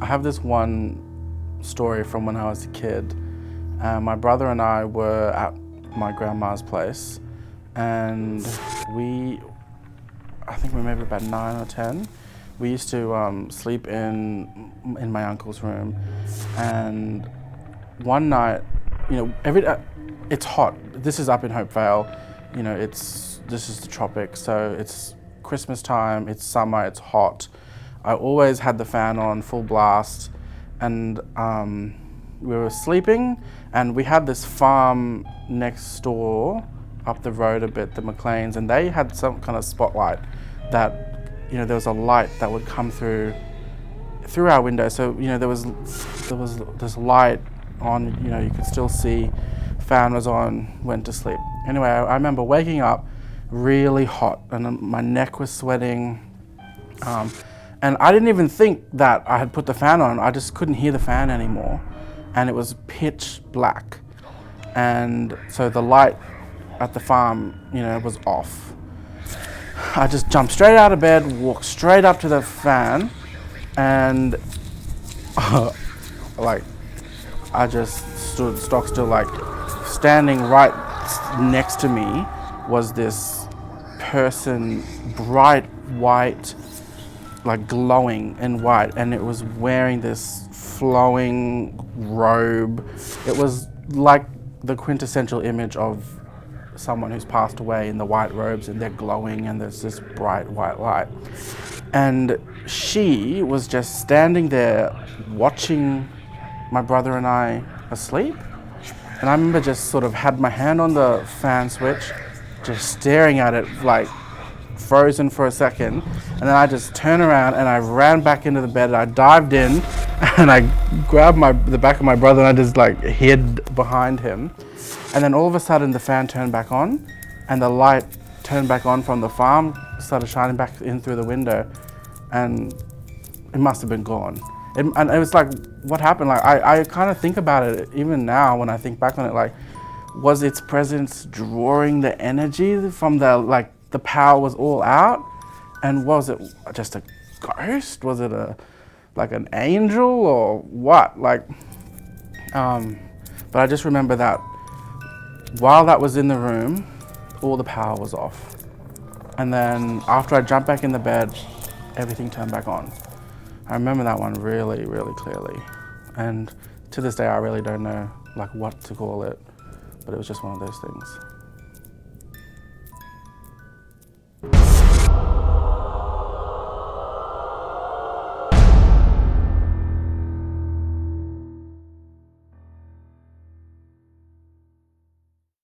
I have this one story from when I was a kid. My brother and I were at my grandma's place, and I think we were maybe about 9 or 10. We used to sleep in my uncle's room, and one night, it's hot. This is up in Hopevale. This is the tropics, so it's Christmas time, it's summer, it's hot. I always had the fan on full blast, and we were sleeping, and we had this farm next door up the road a bit, the McLeans, and they had some kind of spotlight that, there was a light that would come through our window. So, there was this light on, you could still see, fan was on, went to sleep. Anyway, I remember waking up really hot, and my neck was sweating. And I didn't even think that I had put the fan on. I just couldn't hear the fan anymore. And it was pitch black. And so the light at the farm, was off. I just jumped straight out of bed, walked straight up to the fan, and I just stood stock still. Standing right next to me was this Pearson, bright white, glowing in white, and it was wearing this flowing robe. It was like the quintessential image of someone who's passed away in the white robes, and they're glowing, and there's this bright white light. And she was just standing there watching my brother and I asleep. And I remember just sort of had my hand on the fan switch, just staring at it, frozen for a second. And then I just turned around and I ran back into the bed, and I dived in and I grabbed the back of my brother, and I just hid behind him. And then all of a sudden the fan turned back on, and the light turned back on from the farm, started shining back in through the window, and it must have been gone. And it was what happened? I kind of think about it even now when I think back on it, was its presence drawing the energy from the power was all out? And was it just a ghost? Was it an angel or what? But I just remember that while that was in the room, all the power was off. And then after I jumped back in the bed, everything turned back on. I remember that one really, really clearly. And to this day, I really don't know what to call it, but it was just one of those things.